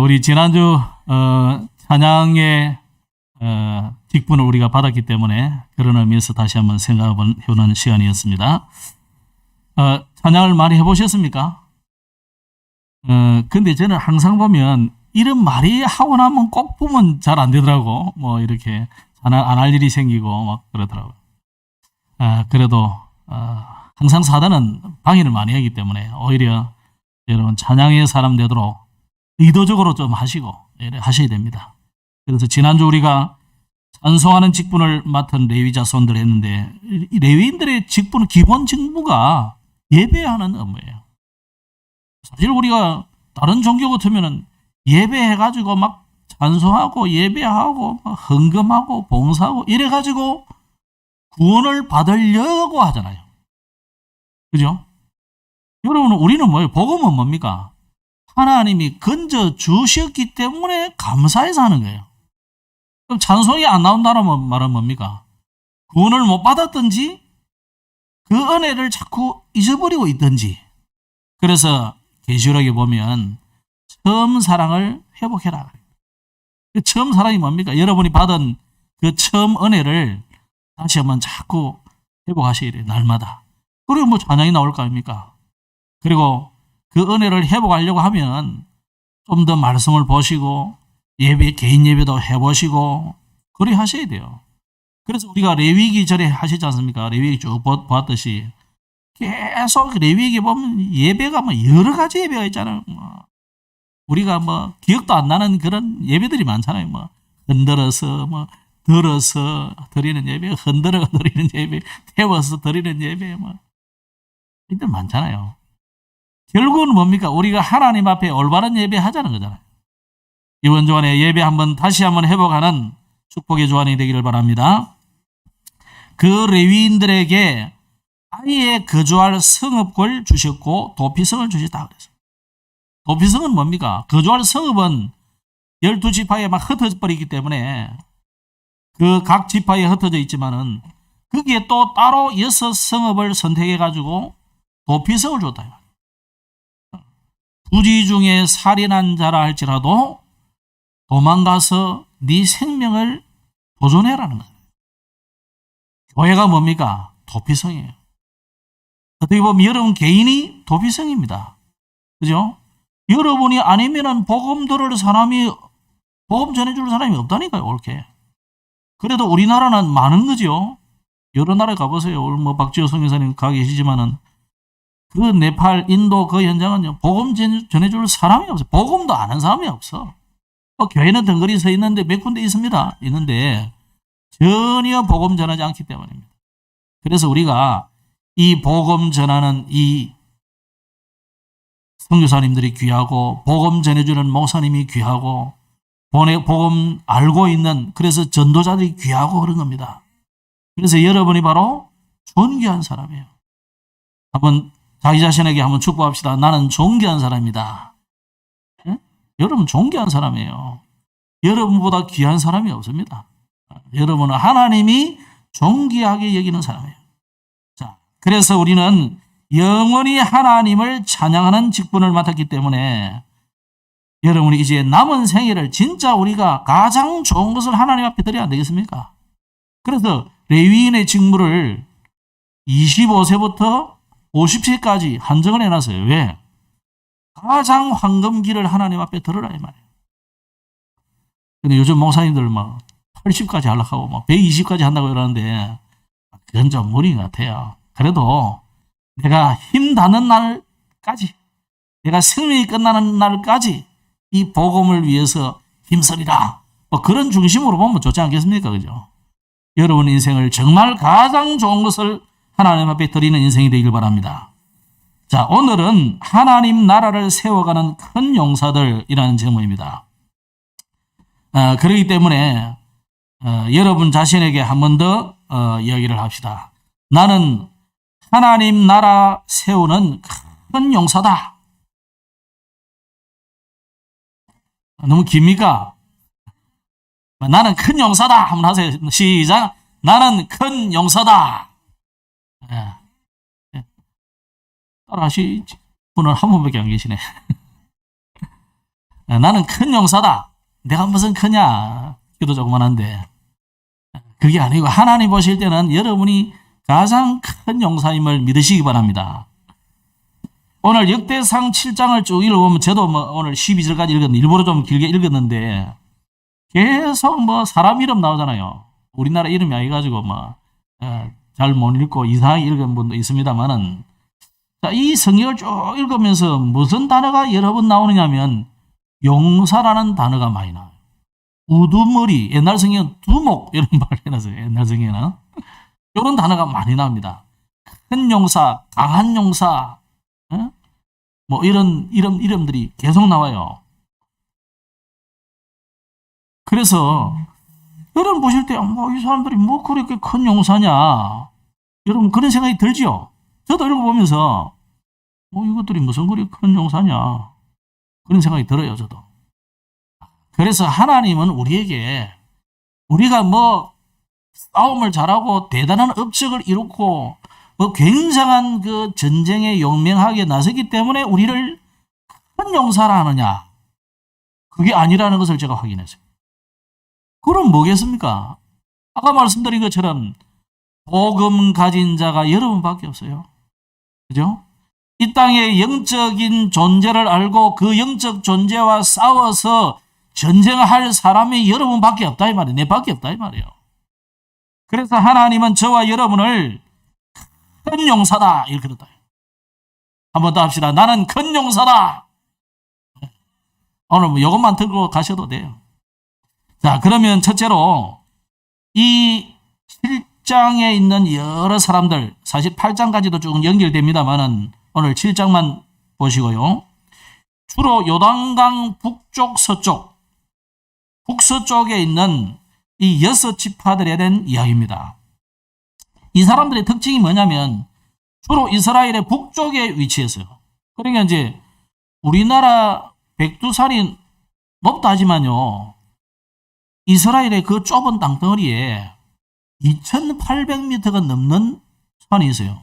우리 지난주 찬양의 직분을 우리가 받았기 때문에 그런 의미에서 다시 한번 생각해보는 시간이었습니다. 찬양을 많이 해보셨습니까? 근데 저는 항상 보면 이런 말이 하고 나면 꼭 보면 잘 안 되더라고. 뭐 이렇게 안 할 일이 생기고 막 그러더라고요. 그래도 항상 사단은 방해를 많이 하기 때문에 오히려 여러분 찬양의 사람 되도록 의도적으로 좀 하시고 하셔야 됩니다. 그래서 지난주 우리가 찬송하는 직분을 맡은 레위 자손들 했는데 이 레위인들의 직분은 기본 직무가 예배하는 업무예요. 사실 우리가 다른 종교 같으면은 예배해가지고 막 찬송하고 예배하고 막 헌금하고 봉사하고 이래가지고 구원을 받으려고 하잖아요. 그죠? 여러분 우리는 뭐예요? 복음은 뭡니까? 하나님이 건져 주셨기 때문에 감사해서 하는 거예요. 그럼 찬송이 안 나온다는 말은 뭡니까? 구원을 못 받았든지 그 은혜를 자꾸 잊어버리고 있든지. 그래서 계시록에 보면 처음 사랑을 회복해라. 그 처음 사랑이 뭡니까? 여러분이 받은 그 처음 은혜를 다시 한번 자꾸 회복하셔야 돼요. 날마다. 그리고 뭐 찬양이 나올 거 아닙니까? 그리고 그 은혜를 회복하려고 하면 좀 더 말씀을 보시고 예배, 개인 예배도 해보시고 그래 하셔야 돼요. 그래서 우리가 레위기 전에 하시지 않습니까? 레위기 쭉 보았듯이 계속 레위기 보면 예배가 뭐 여러 가지 예배가 있잖아요. 뭐 우리가 뭐 기억도 안 나는 그런 예배들이 많잖아요. 뭐 흔들어서 뭐 들어서 드리는 예배, 흔들어 드리는 예배, 태워서 드리는 예배 뭐 이들 많잖아요. 결국은 뭡니까? 우리가 하나님 앞에 올바른 예배 하자는 거잖아요. 이번 주간에 예배 다시 한번 회복하는 축복의 주간이 되기를 바랍니다. 그 레위인들에게 아예 거주할 성읍을 주셨고 도피성을 주셨다 그랬어요. 도피성은 뭡니까? 거주할 성읍은 12지파에 막 흩어져 버리기 때문에 그 각 지파에 흩어져 있지만은 거기에 또 따로 6성읍을 선택해가지고 도피성을 줬다. 부지 중에 살인한 자라 할지라도 도망가서 네 생명을 보존해라는 거예요. 교회가 뭡니까? 도피성이에요. 어떻게 보면 여러분 개인이 도피성입니다. 그죠? 여러분이 아니면은 복음 전해줄 사람이 없다니까요, 옳게. 그래도 우리나라는 많은 거죠. 여러 나라 가보세요. 오늘 뭐 박지호 선교사님 가 계시지만은 그 네팔, 인도 그 현장은 복음 전해줄 사람이 없어요. 복음도 아는 사람이 없어. 교회는 덩그리 서 있는데 몇 군데 있습니다. 있는데 전혀 복음 전하지 않기 때문입니다. 그래서 우리가 이 복음 전하는 이 선교사님들이 귀하고 복음 전해주는 목사님이 귀하고 복음 알고 있는 그래서 전도자들이 귀하고 그런 겁니다. 그래서 여러분이 바로 존귀한 사람이에요. 한번 자기 자신에게 한번 축복합시다. 나는 존귀한 사람이다. 예? 여러분 존귀한 사람이에요. 여러분보다 귀한 사람이 없습니다. 여러분은 하나님이 존귀하게 여기는 사람이에요. 자, 그래서 우리는 영원히 하나님을 찬양하는 직분을 맡았기 때문에 여러분이 이제 남은 생애를 진짜 우리가 가장 좋은 것을 하나님 앞에 드려야 안 되겠습니까? 그래서 레위인의 직무를 25세부터 50세까지 한정을 해놨어요. 왜? 가장 황금기를 하나님 앞에 들으라 이 말이에요. 근데 요즘 목사님들 막 80까지 하려고 하고 막 120까지 한다고 그러는데 그건 좀 무리 같아요. 그래도 내가 힘 닿는 날까지, 내가 생명이 끝나는 날까지 이 복음을 위해서 힘쓰리라. 뭐 그런 중심으로 보면 좋지 않겠습니까? 그죠? 여러분 인생을 정말 가장 좋은 것을 하나님 앞에 드리는 인생이 되길 바랍니다. 자, 오늘은 하나님 나라를 세워가는 큰 용사들이라는 제목입니다. 그렇기 때문에 여러분 자신에게 한 번 더 이야기를 합시다. 나는 하나님 나라 세우는 큰 용사다. 너무 깁니까? 나는 큰 용사다. 한번 하세요. 시작. 나는 큰 용사다. 따라 하시 분은 한 분밖에 안 계시네. 나는 큰 용사다. 내가 무슨 크냐. 기도 조그만한데. 그게 아니고 하나님 보실 때는 여러분이 가장 큰 용사임을 믿으시기 바랍니다. 오늘 역대상 7장을 쭉 읽어보면 저도 오늘 12절까지 읽었는데 일부러 좀 길게 읽었는데 계속 사람 이름 나오잖아요. 우리나라 이름이 아니가지고 잘 못 읽고 이상하게 읽은 분도 있습니다만은 자, 이 성경을 쭉 읽으면서 무슨 단어가 여러 번 나오느냐면 용사라는 단어가 많이 나와요. 우두머리, 옛날 성경은 두목 이런 말을 해놨어요. 옛날 성경에는 이런 단어가 많이 나옵니다. 큰 용사, 강한 용사, 이런 이름들이 계속 나와요. 그래서 여러분 보실 때 이 사람들이 그렇게 큰 용사냐, 여러분 그런 생각이 들죠. 저도 읽어보면서 이것들이 무슨 그리 큰 용사냐 그런 생각이 들어요. 저도. 그래서 하나님은 우리에게 우리가 싸움을 잘하고 대단한 업적을 이루고 굉장한 그 전쟁에 용맹하게 나섰기 때문에 우리를 큰 용사라 하느냐, 그게 아니라는 것을 제가 확인했어요. 그럼 뭐겠습니까? 아까 말씀드린 것처럼 복음 가진 자가 여러분밖에 없어요. 그죠? 이 땅의 영적인 존재를 알고 그 영적 존재와 싸워서 전쟁할 사람이 여러분밖에 없다 이 말이에요. 내밖에 없다 이 말이에요. 그래서 하나님은 저와 여러분을 큰 용사다 이렇게 그랬다. 한 번 더 합시다. 나는 큰 용사다. 오늘 이것만 들고 가셔도 돼요. 자, 그러면 첫째로 이 7장에 있는 여러 사람들, 사실 8장까지도 쭉 연결됩니다만은 오늘 7장만 보시고요. 주로 요단강 북쪽, 서쪽, 북서쪽에 있는 이 6지파들에 대한 이야기입니다. 이 사람들의 특징이 뭐냐면 주로 이스라엘의 북쪽에 위치했어요. 그러니까 이제 우리나라 백두산이 높다 하지만요, 이스라엘의 그 좁은 땅덩어리에 2800m가 넘는 산이 있어요.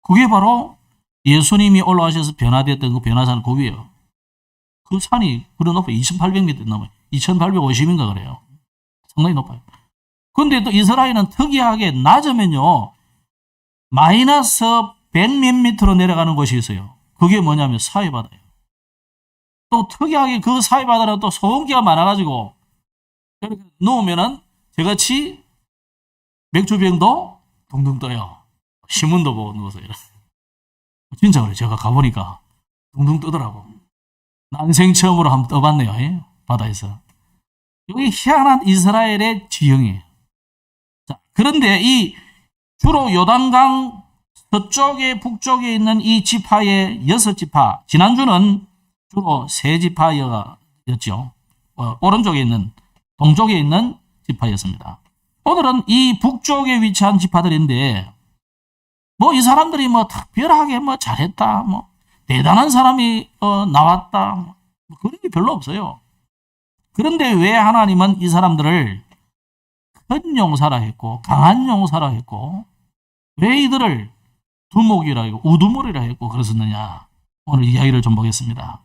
그게 바로 예수님이 올라가셔서 변화됐던 그 변화산 그 위에요. 그 산이 그런 높아요. 2800m 넘어요. 2850인가 그래요. 상당히 높아요. 근데 또 이스라엘은 특이하게 낮으면요, 마이너스 100몇 미터로 내려가는 곳이 있어요. 그게 뭐냐면 사해바다예요. 또 특이하게 그 사해바다는 또 소음기가 많아가지고 이렇게 누우면은 저같이 맥주병도 둥둥 떠요. 신문도 보고 누워서 이렇게. 진짜 그래요. 제가 가보니까 둥둥 뜨더라고. 난생 처음으로 한번 떠봤네요. 바다에서. 여기 희한한 이스라엘의 지형이에요. 자, 그런데 이 주로 요단강 서쪽에 북쪽에 있는 이 지파의 6지파, 지난주는 주로 3지파였죠. 오른쪽에 있는, 동쪽에 있는 지파였습니다. 오늘은 이 북쪽에 위치한 지파들인데 이 사람들이 특별하게 잘했다, 대단한 사람이 나왔다, 그런 게 별로 없어요. 그런데 왜 하나님은 이 사람들을 큰 용사라 했고 강한 용사라 했고 왜 이들을 두목이라 했고 우두머리라 했고 그랬었느냐, 오늘 이야기를 좀 보겠습니다.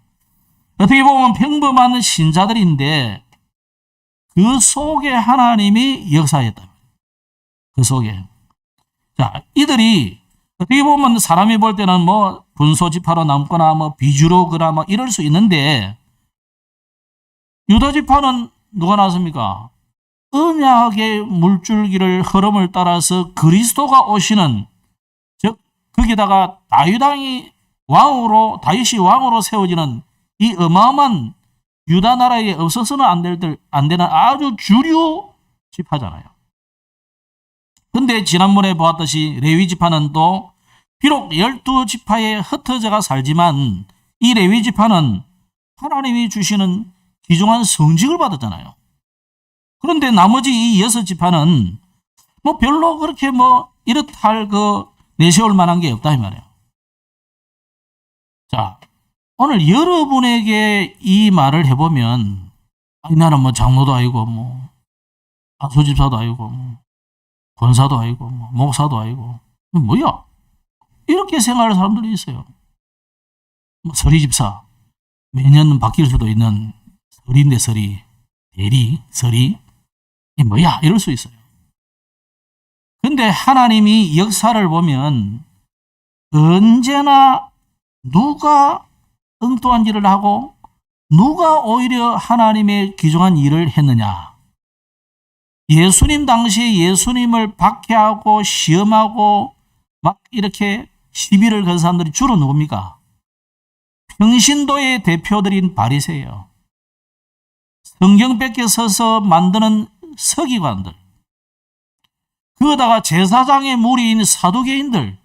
어떻게 보면 평범한 신자들인데 그 속에 하나님이 역사했다. 그 속에. 자, 이들이 어떻게 보면 사람이 볼 때는 분소지파로 남거나 비주로거나 이럴 수 있는데 유다지파는 누가 나왔습니까? 언약의 물줄기를 흐름을 따라서 그리스도가 오시는, 즉 거기다가 다윗이 왕으로 세워지는 이 어마어마한 유다 나라에 없어서는 안 되는 아주 주류 지파잖아요. 근데 지난번에 보았듯이 레위 지파는 또 비록 12지파에 흩어져가 살지만 이 레위 지파는 하나님이 주시는 귀중한 성직을 받았잖아요. 그런데 나머지 이 6지파는 별로 그렇게 이렇다 할 내세울 만한 게 없다 이 말이에요. 자, 오늘 여러분에게 이 말을 해보면 나는 장로도 아니고 안수집사도 아니고 권사도 아니고 목사도 아니고 뭐야? 이렇게 생각하는 사람들이 있어요. 서리집사, 매년 바뀔 수도 있는 설인데 설이, 대리, 설이, 이 뭐야? 이럴 수 있어요. 근데 하나님이 역사를 보면 언제나 누가 엉뚱한 일을 하고 누가 오히려 하나님의 귀중한 일을 했느냐. 예수님 당시에 예수님을 박해하고 시험하고 막 이렇게 시비를 건 사람들이 주로 누굽니까? 평신도의 대표들인 바리새예요. 성경 뺏겨 서서 만드는 서기관들. 그거다가 제사장의 무리인 사두개인들.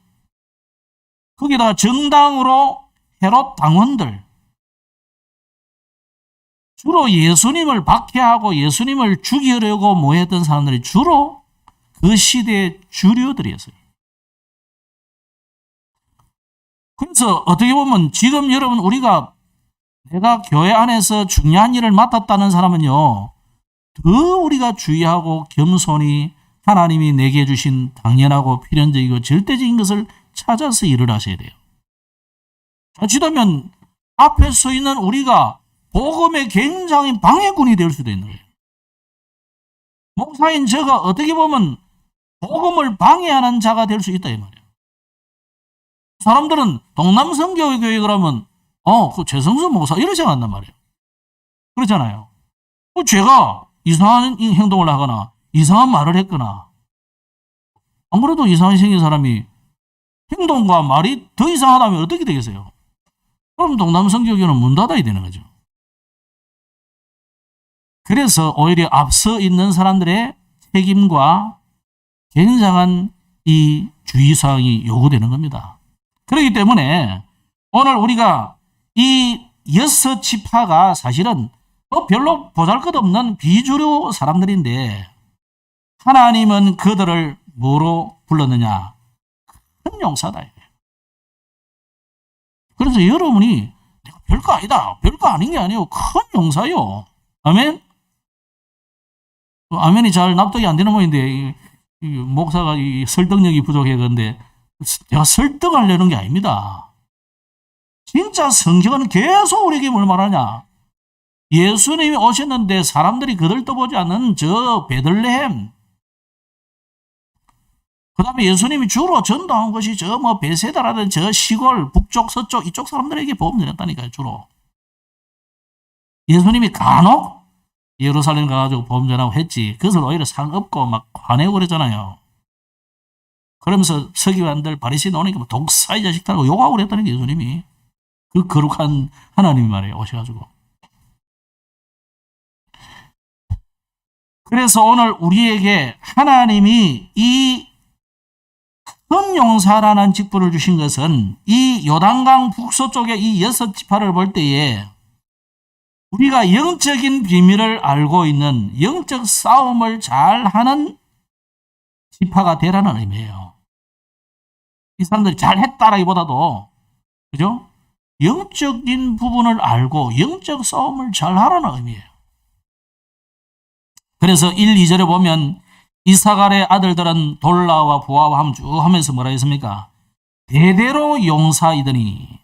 거기다가 정당으로 헤롯 당원들. 주로 예수님을 박해하고 예수님을 죽이려고 모였던 사람들이 주로 그 시대의 주류들이었어요. 그래서 어떻게 보면 지금 여러분 우리가 내가 교회 안에서 중요한 일을 맡았다는 사람은요, 더 우리가 주의하고 겸손히 하나님이 내게 주신 당연하고 필연적이고 절대적인 것을 찾아서 일을 하셔야 돼요. 자칫하면 앞에 서 있는 우리가 복음의 굉장히 방해꾼이 될 수도 있는 거예요. 목사인 저가 어떻게 보면 복음을 방해하는 자가 될 수 있다 이 말이에요. 사람들은 동남성교회 그러면 그 최성수 목사 이렇게 생각한단 말이에요. 그렇잖아요. 제가 이상한 행동을 하거나 이상한 말을 했거나 안 그래도 이상하게 생긴 사람이 행동과 말이 더 이상하다면 어떻게 되겠어요? 그럼 동남성교회는 문 닫아야 되는 거죠. 그래서 오히려 앞서 있는 사람들의 책임과 굉장한 이 주의사항이 요구되는 겁니다. 그렇기 때문에 오늘 우리가 이 6지파가 사실은 별로 보잘것없는 비주류 사람들인데 하나님은 그들을 뭐로 불렀느냐? 큰 용사다. 그래서 여러분이 내가 별거 아니다. 별거 아닌 게 아니에요. 큰 용사요. 아멘? 아멘이 잘 납득이 안 되는 모양인데 이 목사가 이 설득력이 부족해 그런데 내가 설득하려는 게 아닙니다. 진짜 성경은 계속 우리에게 뭘 말하냐? 예수님이 오셨는데 사람들이 그들 떠보지 않는 저 베들레헴, 그 다음에 예수님이 주로 전도한 것이 저 뭐 베세다라든 저 시골, 북쪽, 서쪽, 이쪽 사람들에게 복음 전했다니까요, 주로. 예수님이 간혹 예루살렘 가가지고 복음 전하고 했지. 그것을 오히려 상업고 막 화내고 그랬잖아요. 그러면서 서기관들 바리새인 오니까 뭐 독사의 자식들하고 욕하고 그랬다는 게 예수님이. 그 거룩한 하나님이 말이에요, 오셔가지고. 그래서 오늘 우리에게 하나님이 이 큰 용사라는 직분을 주신 것은 이 요단강 북서쪽의 이 6지파를 볼 때에 우리가 영적인 비밀을 알고 있는 영적 싸움을 잘하는 지파가 되라는 의미예요. 이 사람들이 잘했다라기보다도 그죠? 영적인 부분을 알고 영적 싸움을 잘하라는 의미예요. 그래서 1, 2절에 보면 이사갈의 아들들은 돌라와 부하와 함 쭉 하면서 뭐라 했습니까? 대대로 용사이더니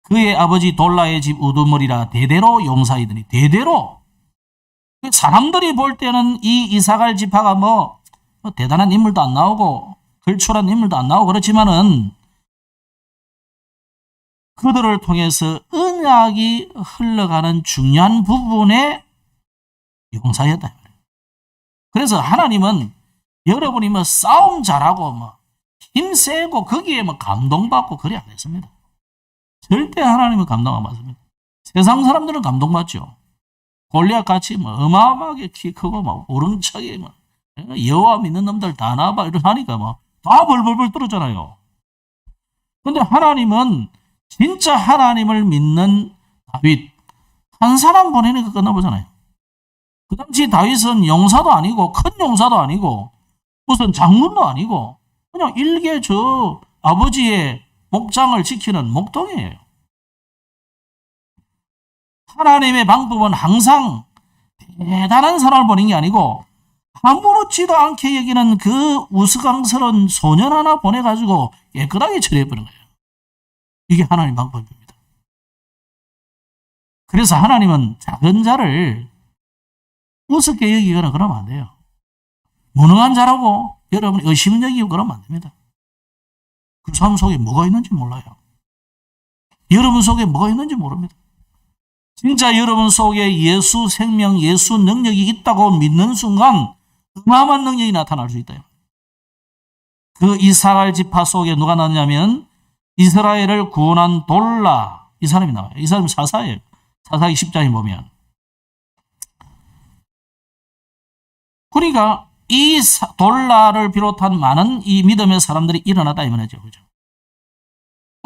그의 아버지 돌라의 집 우두머리라 대대로 용사이더니 대대로 사람들이 볼 때는 이 이사갈 지파가 뭐 대단한 인물도 안 나오고 걸출한 인물도 안 나오고 그렇지만은 그들을 통해서 언약이 흘러가는 중요한 부분의 용사였다. 그래서 하나님은 여러분이 뭐 싸움 잘하고 뭐 힘세고 거기에 뭐 감동받고 그래 안 했습니다. 절대 하나님은 감동 안 받습니다. 세상 사람들은 감동받죠. 골리앗 같이 뭐 어마어마하게 키 크고 막 우렁차게 뭐 여호와 믿는 놈들 다 나봐 이렇게 하니까 뭐 다 벌벌벌 떨었잖아요. 근데 하나님은 진짜 하나님을 믿는 다윗 한 사람 보내니까 끝나보잖아요. 그 당시 다윗은 용사도 아니고 큰 용사도 아니고 무슨 장군도 아니고 그냥 일개 저 아버지의 목장을 지키는 목동이에요. 하나님의 방법은 항상 대단한 사람을 보는 게 아니고 아무렇지도 않게 여기는 그 우스꽝스러운 소년 하나 보내가지고 깨끗하게 처리해버린 거예요. 이게 하나님 방법입니다. 그래서 하나님은 작은 자를 우습게 여기거나 그러면 안 돼요. 무능한 자라고 여러분이 의심 여기고 그러면 안 됩니다. 그 사람 속에 뭐가 있는지 몰라요. 여러분 속에 뭐가 있는지 모릅니다. 진짜 여러분 속에 예수 생명, 예수 능력이 있다고 믿는 순간 어마어마한 능력이 나타날 수 있다. 그 이스라엘 지파 속에 누가 나왔냐면 이스라엘을 구원한 돌라, 이 사람이 나와요. 이 사람이 사사예요. 사사기 10장에 보면. 그러니까 이 돌라를 비롯한 많은 이 믿음의 사람들이 일어났다 이 말이죠. 그죠?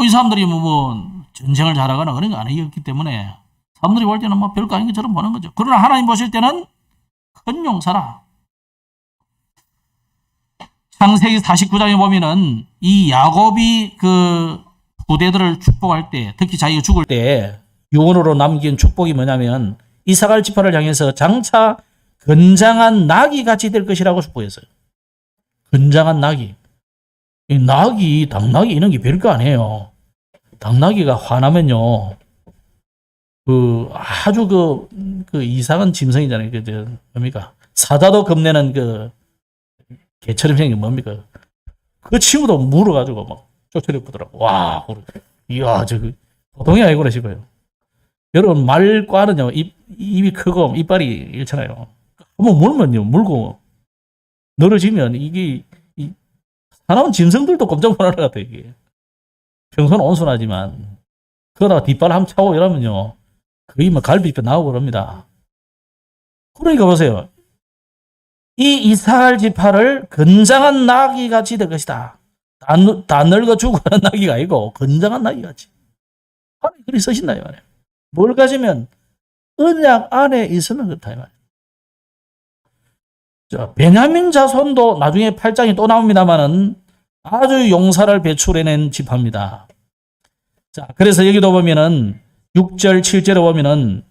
이 사람들이 뭐 전쟁을 잘하거나 그런 거 아니었기 때문에 사람들이 볼 때는 뭐 별거 아닌 것처럼 보는 거죠. 그러나 하나님 보실 때는 큰 용사라. 창세기 49장에 보면은 이 야곱이 그 후대들을 축복할 때, 특히 자기가 죽을 때 유언으로 남긴 축복이 뭐냐면 이사갈 지파를 향해서 장차 건장한 낙이 같이 될 것이라고 축복했어요. 건장한 낙이. 이 낙이, 당나귀 이런 게 별거 아니에요. 당나귀가 화나면요, 아주 그 이상한 짐승이잖아요. 뭡니까? 사자도 겁내는 개처럼 생긴 뭡니까? 그 친구도 물어가지고 막 쫓아내보더라고. 와, 이야, 보통이 아니구나 싶어요. 여러분, 말과는요, 입이 크고 이빨이 잃잖아요. 한번 물면요, 물고 늘어지면 사나운 짐승들도 깜짝 놀랄 것 같아요, 이게. 평소는 온순하지만, 그러다가 뒷발 한번 차고 이러면요, 거의 막 갈비뼈 나오고 그럽니다. 그러니까 보세요. 이 이스라엘 지파를 건장한 나귀 같이 될 것이다. 다 늙어 죽어가는 나귀가 아니고 건장한 나귀 같이. 하나님 그리 쓰신다 이 말이에요. 뭘 가지면 언약 안에 있으면 그렇다 이 말이에요. 자, 베냐민 자손도 나중에 8장이 또 나옵니다만은 아주 용사를 배출해낸 지파입니다. 자, 그래서 여기도 보면은 6절, 7절에 보면은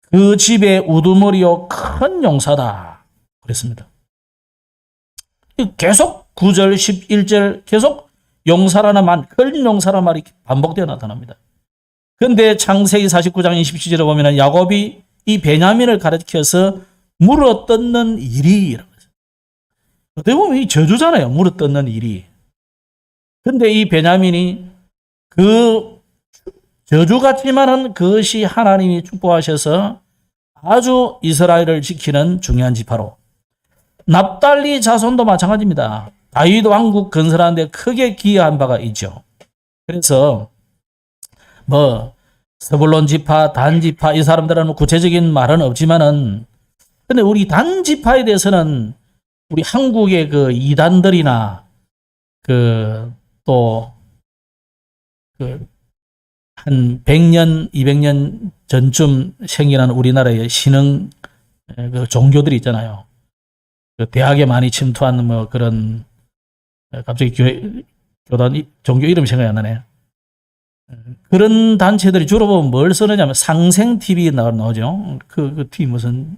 그 집의 우두머리요 큰 용사다 그랬습니다. 계속 9절, 11절 계속 용사라는 말, 큰 용사라는 말이 반복되어 나타납니다. 그런데 창세기 49장 27절에 보면 야곱이 이 베냐민을 가르쳐서 물어뜯는 일이라고 했어요. 어떻게 보면 이 저주잖아요. 물어뜯는 일이. 그런데 이 베냐민이 그 저주 같지만은 그것이 하나님이 축복하셔서 아주 이스라엘을 지키는 중요한 지파로. 납달리 자손도 마찬가지입니다. 다윗 왕국 건설하는데 크게 기여한 바가 있죠. 그래서 스불론 지파, 단 지파 이 사람들은 구체적인 말은 없지만은 근데 우리 단 지파에 대해서는 우리 한국의 그 이단들이나 한 100년, 200년 전쯤 생겨난 우리나라의 신흥 종교들이 있잖아요. 대학에 많이 침투한 그런 갑자기 교단 종교 이름 생각이 안 나네. 그런 단체들이 주로 보면 뭘 쓰느냐면 상생 TV 나오죠. 그 TV 무슨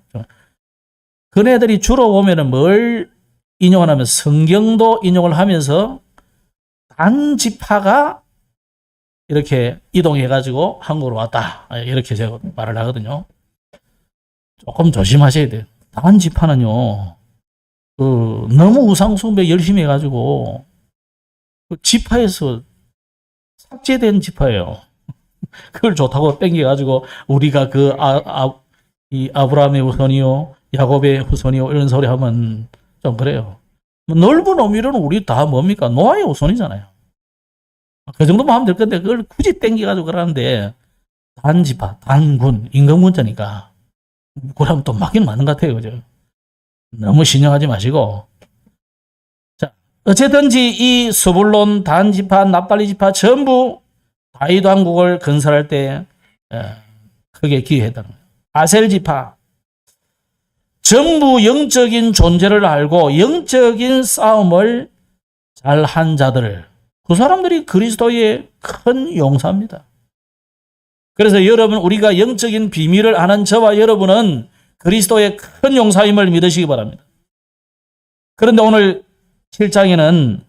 그네들이 주로 보면은 뭘 인용하냐면 성경도 인용을 하면서 단 지파가 이렇게 이동해가지고 한국으로 왔다. 이렇게 제가 말을 하거든요. 조금 조심하셔야 돼요. 단 지파는요, 너무 우상숭배 열심히 해가지고, 지파에서 삭제된 지파예요. 그걸 좋다고 땡겨가지고, 우리가 이 아브라함의 후손이요, 야곱의 후손이요, 이런 소리 하면 좀 그래요. 넓은 의미로는 우리 다 뭡니까? 노아의 후손이잖아요. 그 정도만 하면 될 건데, 그걸 굳이 땡겨가지고 그러는데, 단지파, 단군, 임금군자니까. 그러면 또 맞긴 맞는 것 같아요. 그죠? 너무 신용하지 마시고. 자, 어쨌든지 이 스불론, 단지파, 납달리 지파 전부 다윗 왕국을 건설할 때 크게 기여했다는 거예요. 아셀 지파. 전부 영적인 존재를 알고 영적인 싸움을 잘한 자들. 그 사람들이 그리스도의 큰 용사입니다. 그래서 여러분, 우리가 영적인 비밀을 아는 저와 여러분은 그리스도의 큰 용사임을 믿으시기 바랍니다. 그런데 오늘 7장에는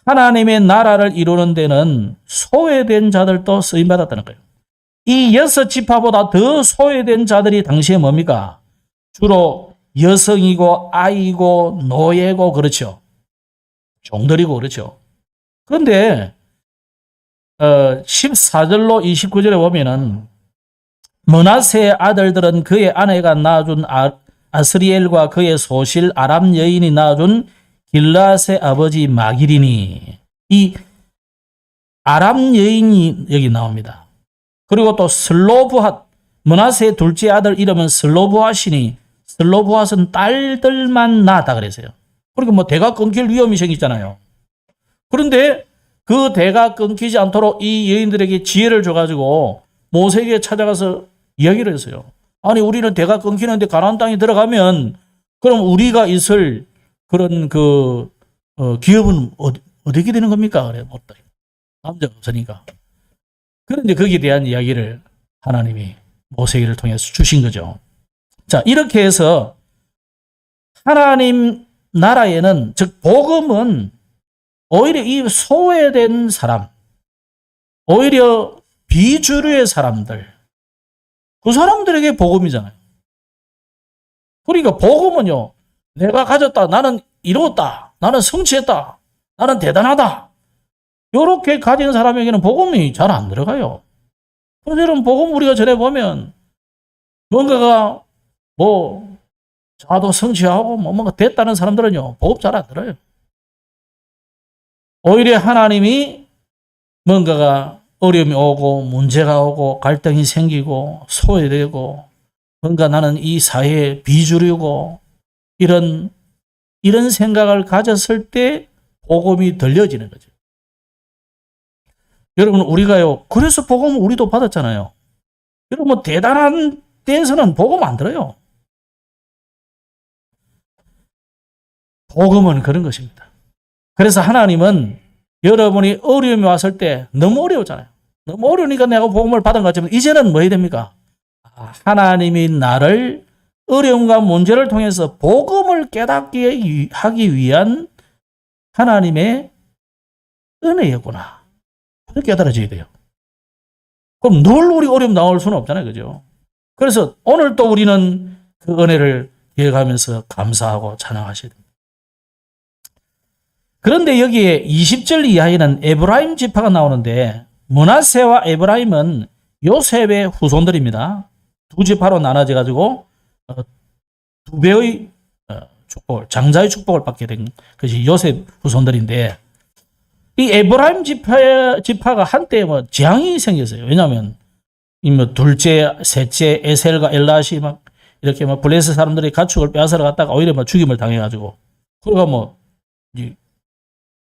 하나님의 나라를 이루는 데는 소외된 자들도 쓰임받았다는 거예요. 이 6지파보다 더 소외된 자들이 당시에 뭡니까? 주로 여성이고 아이고 노예고 그렇죠. 종들이고 그렇죠. 그런데 14절로 29절에 보면은 므낫세의 아들들은 그의 아내가 낳아준 아스리엘과 그의 소실 아람 여인이 낳아준 길라앗의 아버지 마길이니, 이 아람 여인이 여기 나옵니다. 그리고 또 슬로브핫, 므낫세의 둘째 아들 이름은 슬로브핫이니 슬로브핫은 딸들만 낳았다 그랬어요. 그러니까 뭐 대가 끊길 위험이 생기잖아요. 그런데 그 대가 끊기지 않도록 이 여인들에게 지혜를 줘가지고 모세에게 찾아가서 이야기를 했어요. 아니, 우리는 대가 끊기는데 가나안 땅에 들어가면 그럼 우리가 있을 그런 기업은 어떻게 되는 겁니까? 그래, 못다. 남자가 없으니까. 그런데 거기에 대한 이야기를 하나님이 모세를 통해서 주신 거죠. 자, 이렇게 해서 하나님 나라에는, 즉 복음은 오히려 이 소외된 사람, 오히려 비주류의 사람들, 그 사람들에게 복음이잖아요. 그러니까 복음은요, 내가 가졌다, 나는 이루었다, 나는 성취했다, 나는 대단하다, 이렇게 가진 사람에게는 복음이 잘 안 들어가요. 그래서 복음 우리가 전해보면 뭔가가 자도 성취하고 뭔가 됐다는 사람들은요, 복음 잘 안 들어요. 오히려 하나님이 뭔가가 어려움이 오고 문제가 오고 갈등이 생기고 소외되고 뭔가 나는 이 사회에 비주류고 이런 생각을 가졌을 때 복음이 들려지는 거죠. 여러분, 우리가요, 그래서 복음 우리도 받았잖아요. 여러분, 대단한 데에서는 복음 안 들어요. 복음은 그런 것입니다. 그래서 하나님은 여러분이 어려움이 왔을 때 너무 어려웠잖아요. 너무 어려우니까 내가 복음을 받은 것 같지만 이제는 뭐 해야 됩니까? 하나님이 나를 어려움과 문제를 통해서 복음을 깨닫게 하기 위한 하나님의 은혜였구나. 그렇게 깨달아져야 돼요. 그럼 늘 우리 어려움 나올 수는 없잖아요. 그죠? 그래서 오늘 또 우리는 그 은혜를 기억하면서 감사하고 찬양하셔야 됩니다. 그런데 여기에 20절 이하에는 에브라임 지파가 나오는데 므낫세와 에브라임은 요셉의 후손들입니다. 두 지파로 나눠져 가지고 두 배의 축복을, 장자의 축복을 받게 된 것이 요셉 후손들인데, 이 에브라임 지파가 한때 재앙이 생겼어요. 왜냐하면 둘째, 셋째 에셀과 엘라시 이렇게 블레셋 사람들이 가축을 빼앗으러 갔다가 오히려 죽임을 당해가지고, 그러니까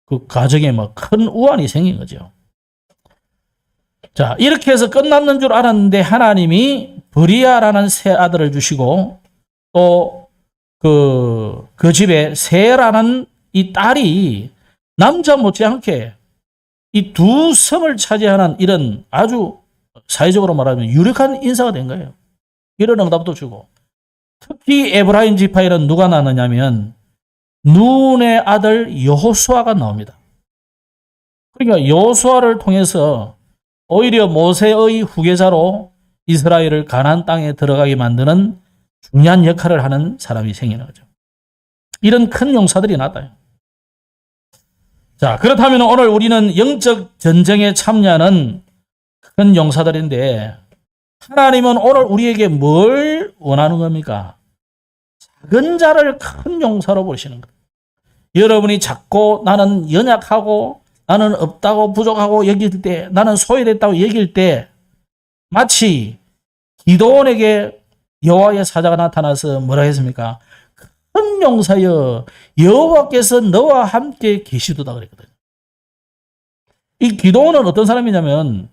그 가정에 큰 우환이 생긴 거죠. 자, 이렇게 해서 끝났는 줄 알았는데 하나님이 브리아라는 새 아들을 주시고 또 그 집에 세라는 이 딸이 남자 못지않게 이 두 성을 차지하는 이런 아주 사회적으로 말하면 유력한 인사가 된 거예요. 이런 응답도 주고, 특히 에브라임 지파에는 누가 나느냐면 눈의 아들 여호수아가 나옵니다. 그러니까 여호수아를 통해서 오히려 모세의 후계자로 이스라엘을 가나안 땅에 들어가게 만드는 중요한 역할을 하는 사람이 생기는 거죠. 이런 큰 용사들이 나타나요. 자, 그렇다면 오늘 우리는 영적 전쟁에 참여하는 큰 용사들인데, 하나님은 오늘 우리에게 뭘 원하는 겁니까? 작은 자를 큰 용사로 보시는 거예요. 여러분이 작고 나는 연약하고 나는 없다고 부족하고 여길 때, 나는 소외됐다고 여길 때, 마치 기도원에게 여호와의 사자가 나타나서 뭐라 했습니까? 큰 용사여, 여호와께서 너와 함께 계시도다 그랬거든요. 이 기도원은 어떤 사람이냐면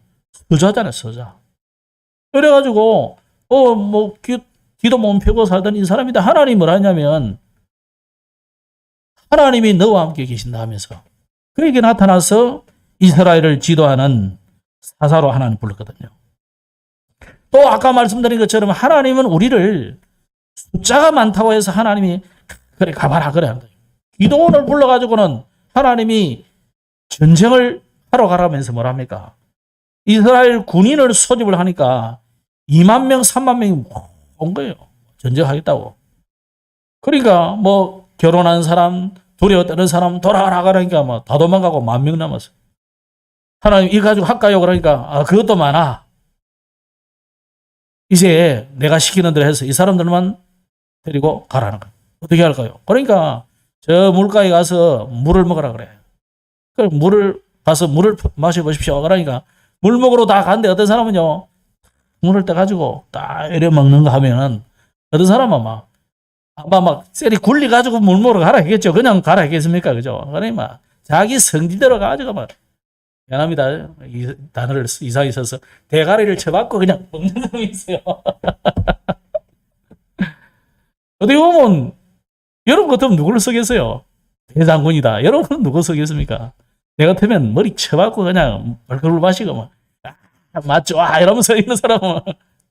서자잖아요, 서자. 그래가지고 기도 몸 펴고 살던 이 사람인데, 하나님이 뭐라 하냐면 하나님이 너와 함께 계신다 하면서 그에게 나타나서 이스라엘을 지도하는 사사로 하나님 불렀거든요. 또 아까 말씀드린 것처럼 하나님은 우리를 숫자가 많다고 해서 하나님이 그래 가봐라 그래 하는 거예요. 기도원을 불러가지고는 하나님이 전쟁을 하러 가라면서 뭐랍니까? 이스라엘 군인을 소집을 하니까 2만 명, 3만 명이 온 거예요. 전쟁하겠다고. 그러니까 뭐 결혼한 사람, 두려워 떠는 사람 돌아가라니까 뭐 다 도망가고 10,000명 남았어요. 하나님 이거 가지고 할까요? 그러니까 그것도 많아. 이제 내가 시키는 대로 해서 이 사람들만 데리고 가라는 거예요. 어떻게 할까요? 그러니까 저 물가에 가서 물을 먹으라 그래. 그 물을 가서 물을 마셔보십시오. 그러니까 물 먹으러 다 갔는데 어떤 사람은요 물을 떠가지고 딱 이래 먹는 거 하면은 어떤 사람은 아마 막 셀이 굴리 가지고 물 먹으러 가라 했겠죠. 그냥 가라 했겠습니까? 그죠? 그러니까 자기 성지대로 가지고 미안합니다. 이 단어를 이상하게 써서 대가리를 쳐박고 그냥 먹는 사람이 있어요. 어떻게 보면 여러분 같으면 누구를 쓰겠어요? 대장군이다. 여러분은 누구 쓰겠습니까? 내가 같으면 머리 쳐박고 그냥 벌컥 마시고 맞죠? 이러면서 있는 사람은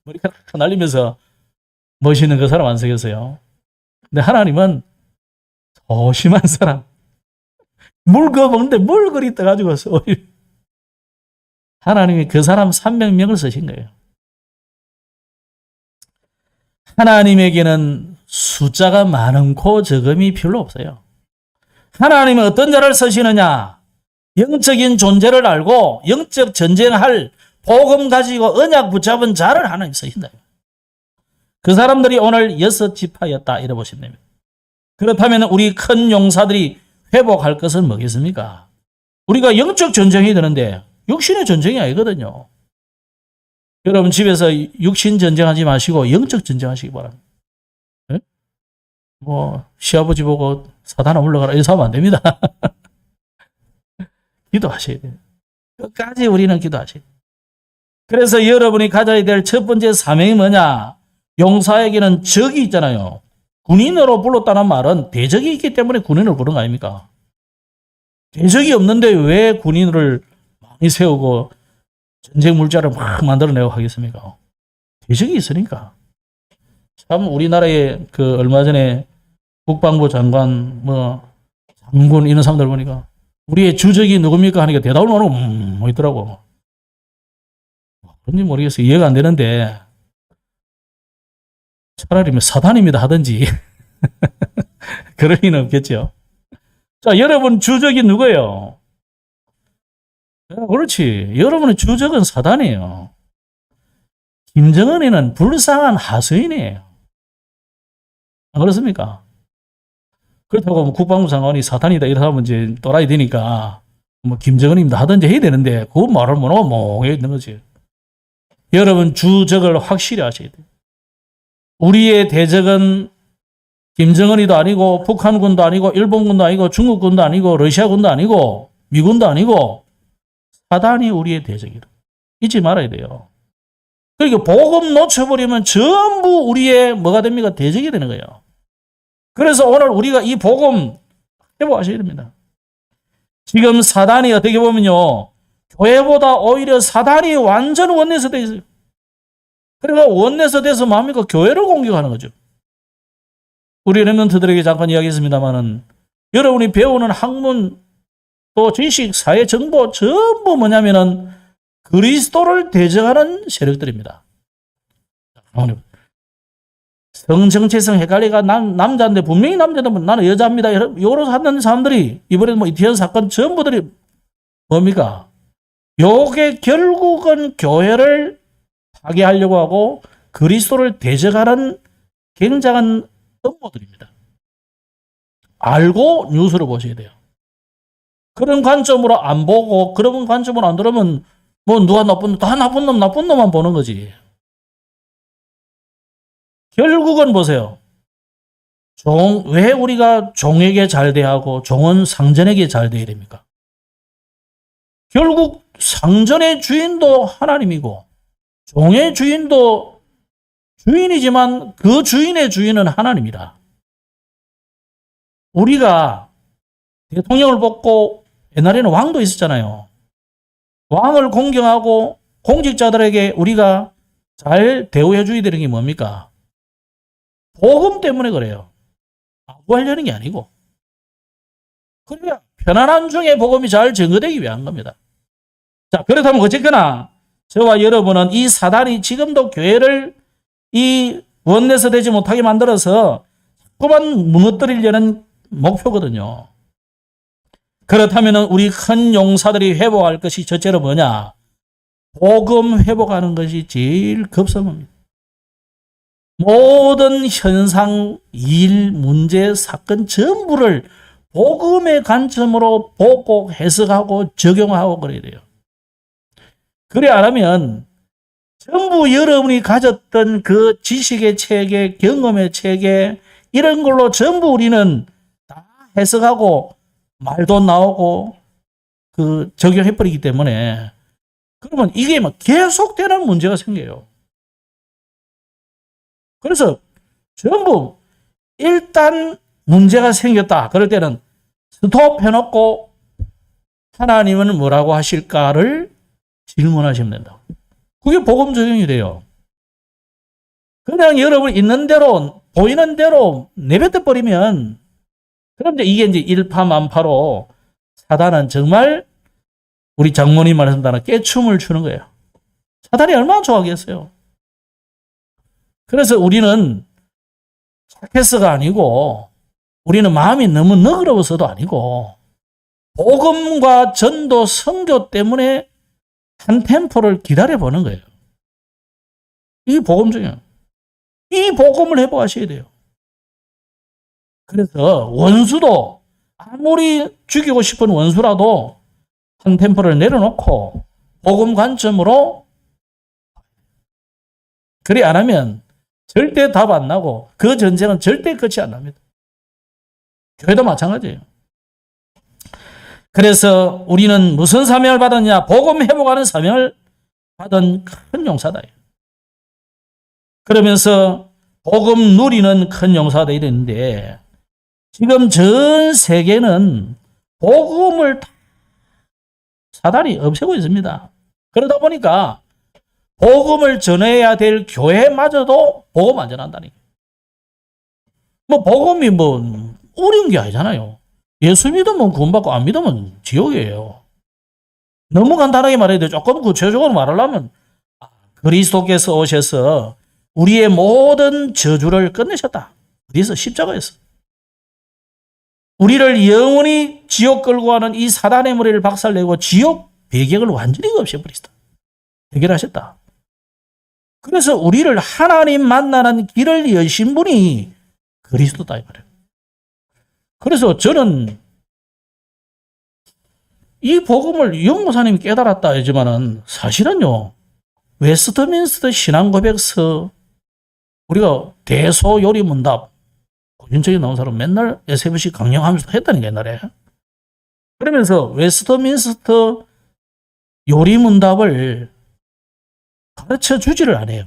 머리카락 날리면서 멋있는 그 사람 안 쓰겠어요? 근데 하나님은 소심한 사람 물 그어 먹는데 물 그리 떠가지고 하나님이 그 사람 300명을 쓰신 거예요. 하나님에게는 숫자가 많고 적음이 별로 없어요. 하나님은 어떤 자를 쓰시느냐? 영적인 존재를 알고 영적 전쟁할 복음 가지고 언약 붙잡은 자를 하나님 쓰신다. 그 사람들이 오늘 6지파였다 이래 보시면 됩니다. 그렇다면 우리 큰 용사들이 회복할 것은 뭐겠습니까? 우리가 영적 전쟁이 되는데 육신의 전쟁이 아니거든요. 여러분 집에서 육신 전쟁하지 마시고 영적 전쟁하시기 바랍니다. 네? 시아버지 보고 사단아 물러가라 이래서 하면 안 됩니다. 기도하셔야 돼요. 끝까지 우리는 기도하셔야 돼요. 그래서 여러분이 가져야 될 첫 번째 사명이 뭐냐? 용사에게는 적이 있잖아요. 군인으로 불렀다는 말은 대적이 있기 때문에 군인을 부른 거 아닙니까? 대적이 없는데 왜 군인을 많이 세우고 전쟁 물자를 막 만들어내고 하겠습니까? 대적이 있으니까. 참 우리나라에 얼마 전에 국방부 장관 장군 이런 사람들 보니까 우리의 주적이 누굽니까 하니까 대답을 모르고 있더라고. 그런지 모르겠어요. 이해가 안 되는데 차라리 사단입니다 하든지 그럴 리는 없겠죠. 자, 여러분 주적이 누구예요? 그렇지. 여러분의 주적은 사단이에요. 김정은이는 불쌍한 하수인이에요. 안 그렇습니까? 그렇다고 국방부 장관이 사탄이다 이러면 이제 또라이 되니까 김정은입니다 하든지 해야 되는데 그 말을 못하고 멍해 있는 거지. 여러분 주적을 확실히 하셔야 돼요. 우리의 대적은 김정은이도 아니고 북한군도 아니고 일본군도 아니고 중국군도 아니고 러시아군도 아니고 미군도 아니고 사단이 우리의 대적이다. 잊지 말아야 돼요. 그러니까 복음 놓쳐버리면 전부 우리의 뭐가 됩니까? 대적이 되는 거예요. 그래서 오늘 우리가 이 복음 회복하셔야 됩니다. 지금 사단이 어떻게 보면요. 교회보다 오히려 사단이 완전 원내에서 돼 있어요. 그러니까 원내에서 돼서 뭡니까? 교회를 공격하는 거죠. 우리 렘넌트들에게 잠깐 이야기했습니다만은 여러분이 배우는 학문 또 지식, 사회 정보 전부 뭐냐면은 그리스도를 대적하는 세력들입니다. 성정체성 헷갈리가 남자인데 분명히 남자인데 나는 여자입니다. 요로 하는 사람들이 이번에 이태원 사건 전부들이 뭡니까? 요게 결국은 교회를 파괴하려고 하고 그리스도를 대적하는 굉장한 음모들입니다. 알고 뉴스를 보셔야 돼요. 그런 관점으로 안 보고 그런 관점으로 안 들으면 누가 다 나쁜 놈만 보는 거지. 결국은 보세요. 왜 우리가 종에게 잘 대하고 종은 상전에게 잘 대해야 됩니까? 결국 상전의 주인도 하나님이고 종의 주인도 주인이지만 그 주인의 주인은 하나님이다. 우리가 대통령을 뽑고 옛날에는 왕도 있었잖아요. 왕을 공경하고 공직자들에게 우리가 잘 대우해 줘야 되는 게 뭡니까? 복음 때문에 그래요. 구하려는 게 아니고. 그러니까 편안한 중에 복음이 잘 증거되기 위한 겁니다. 자, 그렇다면 어쨌거나 저와 여러분은 이 사단이 지금도 교회를 이 원내에서 되지 못하게 만들어서 자꾸만 무너뜨리려는 목표거든요. 그렇다면 우리 큰 용사들이 회복할 것이 첫째로 뭐냐? 복음 회복하는 것이 제일 급선무입니다. 모든 현상, 일, 문제, 사건 전부를 복음의 관점으로 보고 해석하고 적용하고 그래야 돼요. 그래 안 하면 전부 여러분이 가졌던 그 지식의 체계, 경험의 체계 이런 걸로 전부 우리는 다 해석하고 말도 나오고 그 적용해버리기 때문에 그러면 이게 막 계속되는 문제가 생겨요. 그래서 전부 일단 문제가 생겼다. 그럴 때는 스톱 해놓고 하나님은 뭐라고 하실까를 질문하시면 된다. 그게 복음 적용이 돼요. 그냥 여러분 있는 대로 보이는 대로 내뱉어 버리면 그럼 이게 이제 일파만파로 사단은 정말 우리 장모님 말씀대로 깨춤을 추는 거예요. 사단이 얼마나 좋아하겠어요. 그래서 우리는 착해서가 아니고 우리는 마음이 너무 너그러워서도 아니고 복음과 전도 선교 때문에 한 템포를 기다려보는 거예요. 이 복음 중에 이 복음을 회복하셔야 돼요. 그래서 원수도 아무리 죽이고 싶은 원수라도 한 템포를 내려놓고 복음 관점으로 그리 안 하면 절대 답 안 나고 그 전쟁은 절대 끝이 안 납니다. 교회도 마찬가지예요. 그래서 우리는 무슨 사명을 받았냐? 복음 회복하는 사명을 받은 큰 용사다. 그러면서 복음 누리는 큰 용사다 이랬는데 지금 전 세계는 복음을 사단이 없애고 있습니다. 그러다 보니까 복음을 전해야 될 교회마저도 복음 안 전한다니. 뭐 복음이 뭐 어려운 게 아니잖아요. 예수 믿으면 구원받고 안 믿으면 지옥이에요. 너무 간단하게 말해야 돼. 조금 구체적으로 말하려면 그리스도께서 오셔서 우리의 모든 저주를 끝내셨다. 그래서 십자가에서 우리를 영원히 지옥 끌고 가는 이 사단의 머리를 박살내고 지옥 배경을 완전히 없애버리셨다. 해결하셨다. 그래서 우리를 하나님 만나는 길을 여신 분이 그리스도다 이 말이에요. 그래서 저는 이 복음을 연구사님이 깨달았다 하지만은 사실은요 웨스트민스터 신앙고백서 우리가 대소요리문답 고진적인 나온 사람 맨날 SFC 강령하면서 했다는 게 옛날에 그러면서 웨스트민스터 요리문답을 가르쳐 주지를 않아요.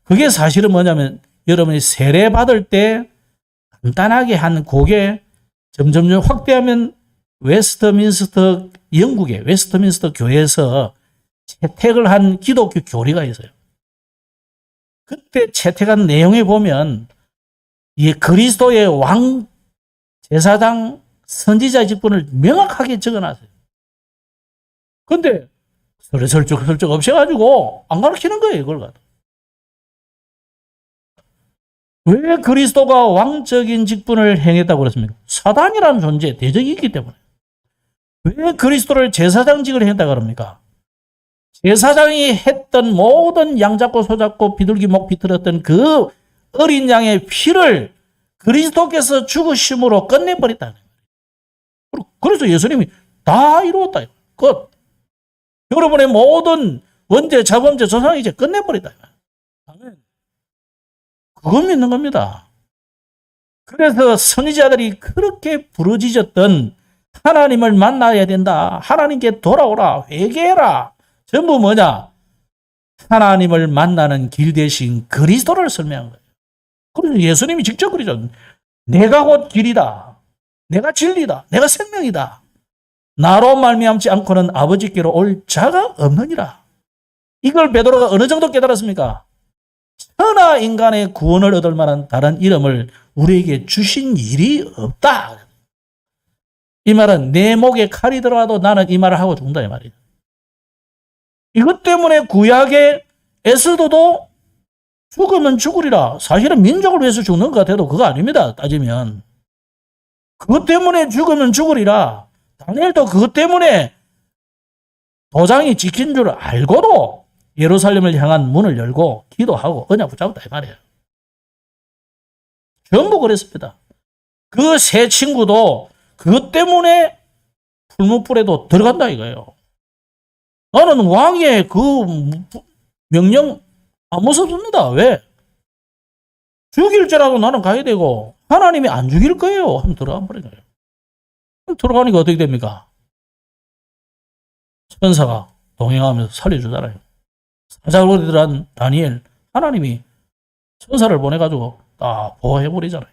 그게 사실은 뭐냐면 여러분이 세례 받을 때 간단하게 한 그게 점점 확대하면 웨스트민스터 영국의 웨스트민스터 교회에서 채택을 한 기독교 교리가 있어요. 그때 채택한 내용에 보면 이 그리스도의 왕 제사장 선지자 직분을 명확하게 적어놨어요. 근데 설쩍 없애가지고 안 가르치는 거예요, 이걸 갖다. 왜 그리스도가 왕적인 직분을 행했다고 그랬습니까? 사단이라는 존재, 대적이 있기 때문에. 왜 그리스도를 제사장직을 했다고 그럽니까? 제사장이 했던 모든 양 잡고 소 잡고 비둘기 목 비틀었던 그 어린 양의 피를 그리스도께서 죽으심으로 끝내버렸다. 그래서 예수님이 다 이루었다. 끝. 여러분의 모든 원죄, 자범죄, 조상 이제 끝내버렸다. 그거 믿는 겁니다. 그래서 선지자들이 그렇게 부르짖었던 하나님을 만나야 된다. 하나님께 돌아오라. 회개해라. 전부 뭐냐? 하나님을 만나는 길 대신 그리스도를 설명한 거예요. 그래서 예수님이 직접 그러죠. 내가 곧 길이다. 내가 진리다. 내가 생명이다. 나로 말미암지 않고는 아버지께로 올 자가 없느니라. 이걸 베드로가 어느 정도 깨달았습니까? 천하 인간의 구원을 얻을 만한 다른 이름을 우리에게 주신 일이 없다. 이 말은 내 목에 칼이 들어와도 나는 이 말을 하고 죽는다 이 말이에요. 이것 때문에 구약의 에스더도 죽으면 죽으리라. 사실은 민족을 위해서 죽는 것 같아도 그거 아닙니다. 따지면. 그것 때문에 죽으면 죽으리라. 다니엘도 그것 때문에 도장이 찍힌 줄 알고도 예루살렘을 향한 문을 열고 기도하고 언약 붙잡았다 이 말이에요. 전부 그랬습니다. 그 세 친구도 그것 때문에 풀무불에도 들어간다 이거예요. 나는 왕의 그 명령 안 무섭습니다. 왜? 죽일지라도 나는 가야 되고 하나님이 안 죽일 거예요. 하면 들어가 버린 거예요. 들어가니까 어떻게 됩니까? 천사가 동행하면서 살려주잖아요. 사자굴에 들어간 다니엘 하나님이 천사를 보내가지고 다 보호해버리잖아요.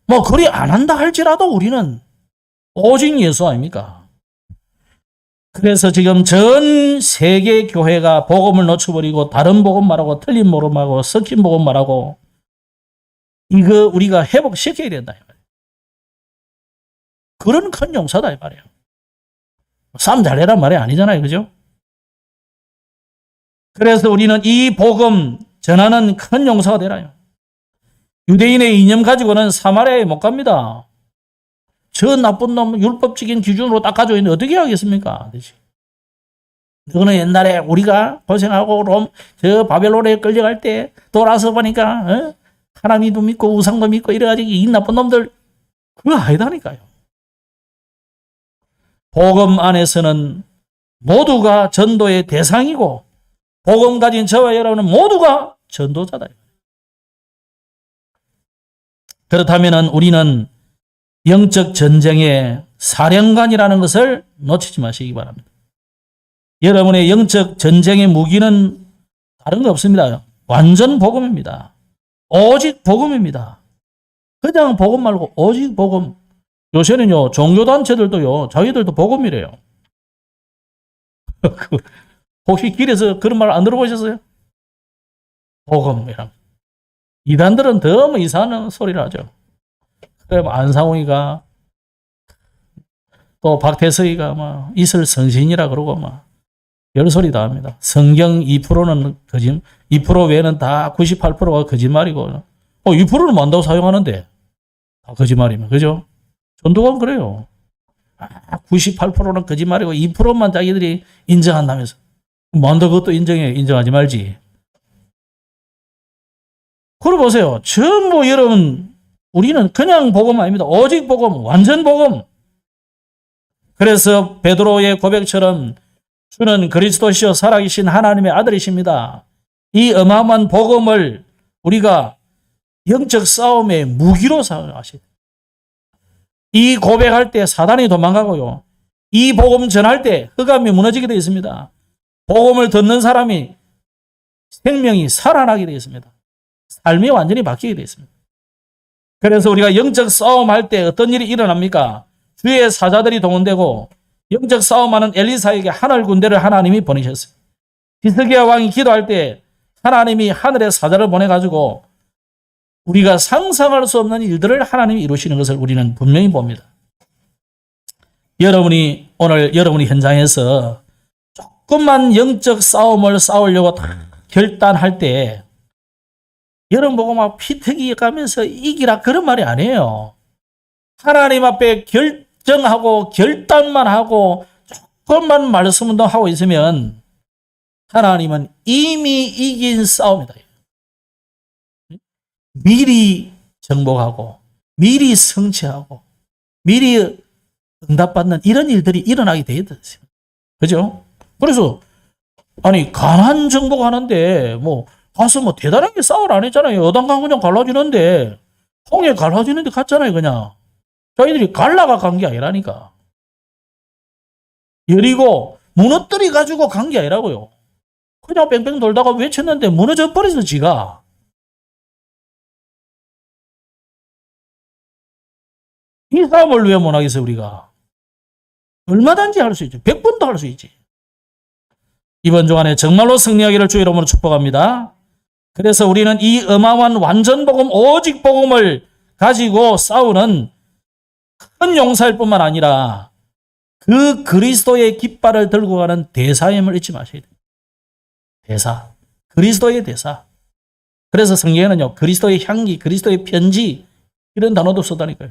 뭐 그리 안 한다 할지라도 우리는 오직 예수 아닙니까? 그래서 지금 전 세계 교회가 복음을 놓쳐버리고 다른 복음 말하고 틀린 복음 말하고 섞인 복음 말하고 이거 우리가 회복시켜야 된다. 그런 큰 용사다 이 말이에요. 싸움 잘해란 말이 아니잖아요. 그죠? 그래서 우리는 이 복음 전하는 큰 용사가 되라요. 유대인의 이념 가지고는 사마리아에 못 갑니다. 저 나쁜 놈 율법적인 기준으로 딱 가지고 있는데 어떻게 하겠습니까? 너는 옛날에 우리가 고생하고 저 바벨론에 끌려갈 때 돌아서 보니까 하나님도 믿고 우상도 믿고 이래가지고 이 나쁜 놈들 그거 아니다니까요. 복음 안에서는 모두가 전도의 대상이고 복음 가진 저와 여러분은 모두가 전도자다. 그렇다면 우리는 영적 전쟁의 사령관이라는 것을 놓치지 마시기 바랍니다. 여러분의 영적 전쟁의 무기는 다른 거 없습니다. 완전 복음입니다. 오직 복음입니다. 그냥 복음 말고 오직 복음. 요새는요, 종교단체들도요, 자기들도 복음이래요. 혹시 길에서 그런 말 안 들어보셨어요? 복음이랑. 이단들은 더 이상한 소리를 하죠. 그래, 안상홍이가 또 박태서이가 막 이슬 성신이라 그러고 막 별소리 다 합니다. 성경 2%는 2% 외에는 다 98%가 거짓말이고, 2%는 만다고 사용하는데 다 거짓말이면, 그죠? 전도관 그래요. 98%는 거짓말이고 2%만 자기들이 인정한다면서. 만다 그것도 인정하지 말지. 그래 보세요. 전부 여러분, 우리는 그냥 복음 아닙니다. 오직 복음, 완전 복음. 그래서 베드로의 고백처럼 주는 그리스도시요 살아계신 하나님의 아들이십니다. 이 어마어마한 복음을 우리가 영적 싸움의 무기로 사용하시다. 이 고백할 때 사단이 도망가고요. 이 복음 전할 때 흑암이 무너지게 되어 있습니다. 복음을 듣는 사람이 생명이 살아나게 되어 있습니다. 삶이 완전히 바뀌게 되어 있습니다. 그래서 우리가 영적 싸움할 때 어떤 일이 일어납니까? 주의 사자들이 동원되고 영적 싸움하는 엘리사에게 하늘 군대를 하나님이 보내셨어요. 히스기야 왕이 기도할 때 하나님이 하늘의 사자를 보내가지고 우리가 상상할 수 없는 일들을 하나님이 이루시는 것을 우리는 분명히 봅니다. 여러분이 오늘 여러분이 현장에서 조금만 영적 싸움을 싸우려고 결단할 때 여러분 보고 막 피튀기 가면서 이기라 그런 말이 아니에요. 하나님 앞에 결정하고 결단만 하고 조금만 말씀 운동하고 있으면 하나님은 이미 이긴 싸움이다. 미리 정복하고 미리 성취하고 미리 응답받는 이런 일들이 일어나게 되어 있어요. 그죠? 그래서 아니 가난 정복하는데 뭐 가서 뭐 대단하게 싸울 안 했잖아요. 여당강 그냥 갈라지는데 홍해 갈라지는데 갔잖아요. 그냥 저희들이 갈라가 간 게 아니라니까. 여리고 무너뜨리 가지고 간 게 아니라고요. 그냥 뺑뺑 돌다가 외쳤는데 무너져 버려서 지가. 이 싸움을 왜 못하겠어요 우리가. 얼마든지 할 수 있죠. 100번도 할 수 있지. 이번 주간에 정말로 승리하기를 주의 이름으로 축복합니다. 그래서 우리는 이 어마어마한 완전 복음, 오직 복음을 가지고 싸우는 큰 용사일 뿐만 아니라 그 그리스도의 깃발을 들고 가는 대사임을 잊지 마셔야 돼요. 대사. 그리스도의 대사. 그래서 성경에는요, 그리스도의 향기, 그리스도의 편지, 이런 단어도 쓰다니까요.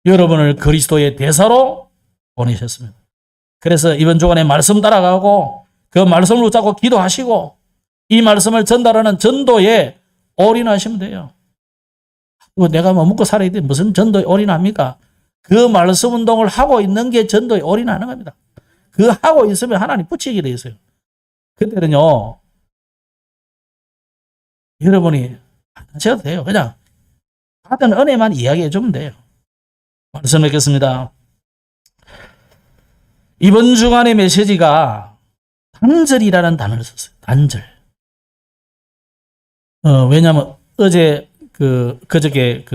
여러분을 그리스도의 대사로 보내셨습니다. 그래서 이번 주간에 말씀 따라가고, 그 말씀을 붙잡고 기도하시고, 이 말씀을 전달하는 전도에 올인하시면 돼요. 내가 뭐 먹고 살아야 돼. 무슨 전도에 올인합니까? 그 말씀 운동을 하고 있는 게 전도에 올인하는 겁니다. 그 하고 있으면 하나님 붙이게 돼 있어요. 그때는요, 여러분이 안 하셔도 돼요. 그냥 받은 은혜만 이야기해 주면 돼요. 말씀 뵙겠습니다. 이번 주간의 메시지가 단절이라는 단어를 썼어요. 단절. 왜냐면 어제 그저께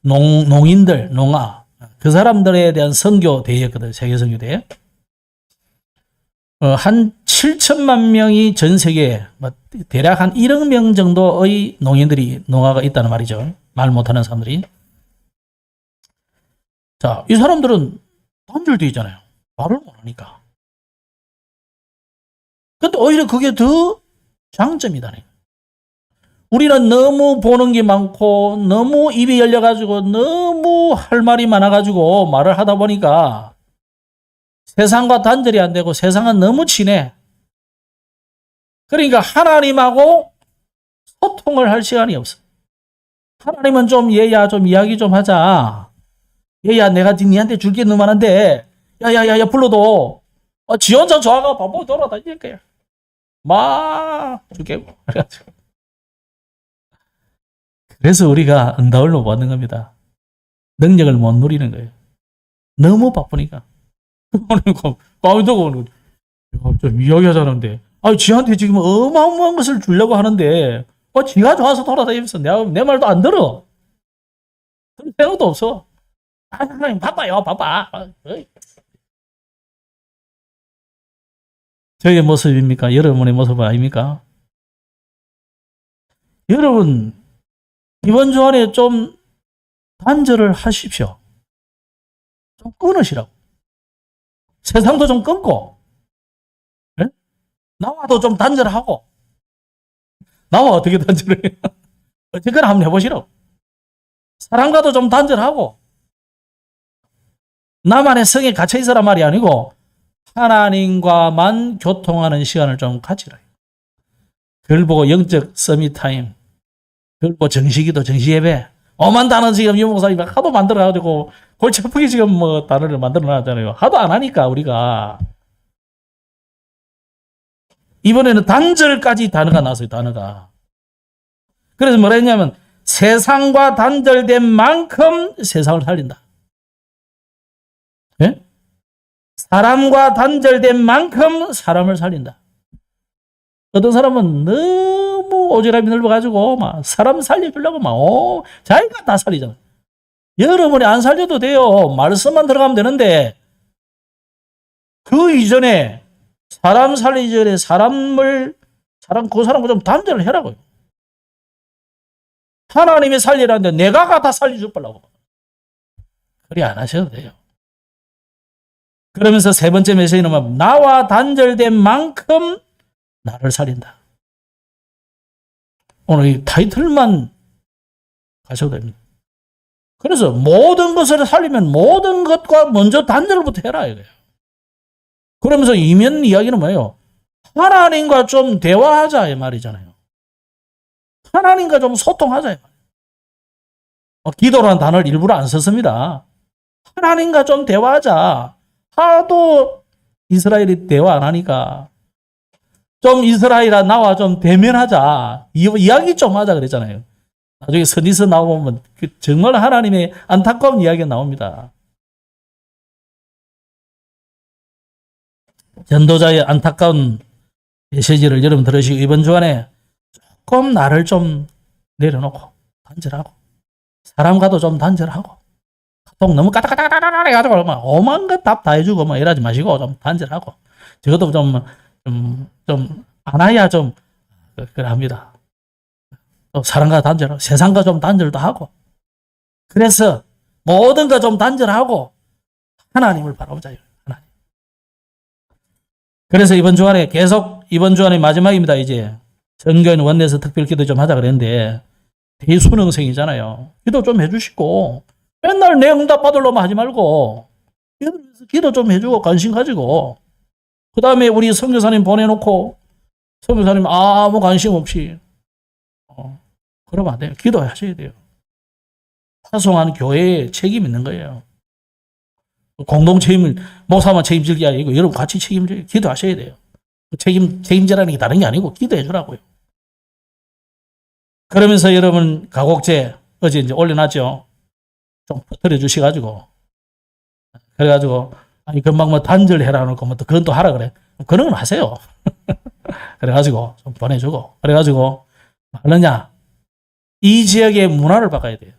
농인들, 농아, 그 사람들에 대한 선교 대회였거든요. 세계 선교 대회. 한 7천만 명이 전 세계에 대략 한 1억 명 정도의 농인들이, 농아가 있다는 말이죠. 말 못하는 사람들이. 자, 이 사람들은 단절되어 있잖아요. 말을 못하니까. 근데 오히려 그게 더 장점이다. 우리는 너무 보는 게 많고, 너무 입이 열려가지고, 너무 할 말이 많아가지고 말을 하다 보니까 세상과 단절이 안 되고 세상은 너무 친해. 그러니까 하나님하고 소통을 할 시간이 없어. 하나님은 좀 얘야, 좀 이야기 좀 하자. 얘야, 내가 니한테 줄 게 너무 많은데, 야야야야 불러도 지 혼자 좋아가 바보 돌아다닐 거야. 막 줄게. 그래서 우리가 응답을 못 받는 겁니다. 능력을 못 누리는 거예요. 너무 바쁘니까. 마음이 더고 좀 이야기하자는데, 지한테 지금 어마어마한 것을 주려고 하는데, 지가 좋아서 돌아다니면서 내 말도 안 들어. 그럴 생각도 없어. 하나님 바빠요, 바빠. 저의 모습입니까? 여러분의 모습 아닙니까? 여러분, 이번 주안에 좀 단절을 하십시오. 좀 끊으시라고. 세상도 좀 끊고, 네? 나와도 좀 단절하고, 나와 어떻게 단절해? 어쨌거나 한번 해보시라고. 사람과도 좀 단절하고, 나만의 성에 갇혀있으란 말이 아니고, 하나님과만 교통하는 시간을 좀 가지라. 그걸 보고 영적 서밋 타임, 그걸 보고 정식기도 정식예배, 오만 단어 지금 유 목사님이 하도 만들어가지고 골치 아프게 지금 뭐 단어를 만들어놨잖아요. 하도 안 하니까 우리가. 이번에는 단절까지 단어가 나왔어요. 단어가. 그래서 뭐라 했냐면 세상과 단절된 만큼 세상을 살린다. 예? 사람과 단절된 만큼 사람을 살린다. 어떤 사람은 너무 오지랖이 넓어가지고 막 사람 살려주려고 막 자기가 다 살리잖아. 여러분이 안 살려도 돼요. 말씀만 들어가면 되는데 그 이전에 사람 살리기 전에 그 사람과 좀 단절을 해라고요. 하나님이 살리라는데 내가 다 살려주려고. 그리 안 하셔도 돼요. 그러면서 세 번째 메시지는 뭐, 나와 단절된 만큼 나를 살린다. 오늘 이 타이틀만 가셔도 됩니다. 그래서 모든 것을 살리면 모든 것과 먼저 단절부터 해라 이거예요. 그러면서 이면 이야기는 뭐예요? 하나님과 좀 대화하자 이 말이잖아요. 하나님과 좀 소통하자 이 말이에요. 기도라는 단어를 일부러 안 썼습니다. 하나님과 좀 대화하자. 하도 이스라엘이 대화 안 하니까 좀 이스라엘아 나와 좀 대면하자. 이야기 좀 하자 그랬잖아요. 나중에 선지서 나오면 정말 하나님의 안타까운 이야기가 나옵니다. 전도자의 안타까운 메시지를 여러분 들으시고 이번 주간에 조금 나를 좀 내려놓고 단절하고 사람과도 좀 단절하고 카톡 너무 까딱까딱까딱 해가지고 막 오만 것 답 다 해주고 막 이러지 마시고 좀 단절하고 저것도 좀 안 해야 좀 그래 합니다. 또 사람과 단절하고 세상과 좀 단절도 하고 그래서 모든 거 좀 단절하고 하나님을 바라보자요. 하나님. 그래서 이번 주안에 마지막입니다. 이제 전교인 원내에서 특별 기도 좀 하자 그랬는데 대수능생이잖아요. 기도 좀 해주시고 맨날 내 응답 받으려면 하지 말고 기도 좀 해주고 관심 가지고 그 다음에 우리 선교사님 보내놓고 선교사님 아무 관심 없이 그러면 안 돼요. 기도하셔야 돼요. 파송한 교회에 책임 있는 거예요. 공동 책임을 목사만 책임질 게 아니고 여러분 같이 책임져요. 기도하셔야 돼요. 책임지라는 게 다른 게 아니고 기도해 주라고요. 그러면서 여러분 가곡제 어제 이제 올려놨죠. 좀 퍼뜨려 주셔가지고 그래가지고 아니 금방 뭐 단절해라 놓고 뭐 또 그건 또 하라 그래. 그런 건 하세요. 그래가지고 좀 보내주고 그래가지고 뭐하느냐 이 지역의 문화를 바꿔야 돼요.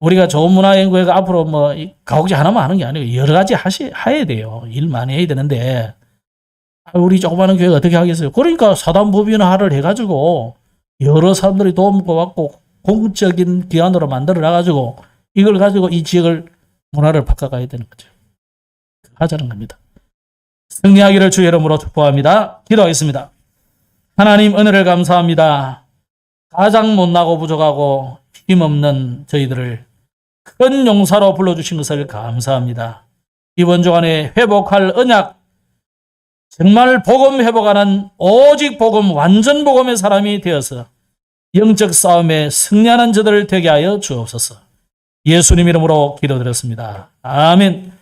우리가 좋은 문화 연구회가 앞으로 뭐 가곡제 하나만 하는 게 아니고 여러 가지 해야 돼요. 일 많이 해야 되는데 우리 조그마한 교회가 어떻게 하겠어요? 그러니까 사단법인화를 해가지고 여러 사람들이 도움을 받고 공적인 기관으로 만들어 놔가지고 이걸 가지고 이 지역을 문화를 바꿔가야 되는 거죠. 하자는 겁니다. 승리하기를 주의 이름으로 축복합니다. 기도하겠습니다. 하나님 은혜를 감사합니다. 가장 못나고 부족하고 힘없는 저희들을 큰 용사로 불러주신 것을 감사합니다. 이번 주간에 회복할 언약, 정말 복음 회복하는 오직 복음, 완전 복음의 사람이 되어서 영적 싸움에 승리하는 저들을 되게 하여 주옵소서. 예수님 이름으로 기도드렸습니다. 아멘.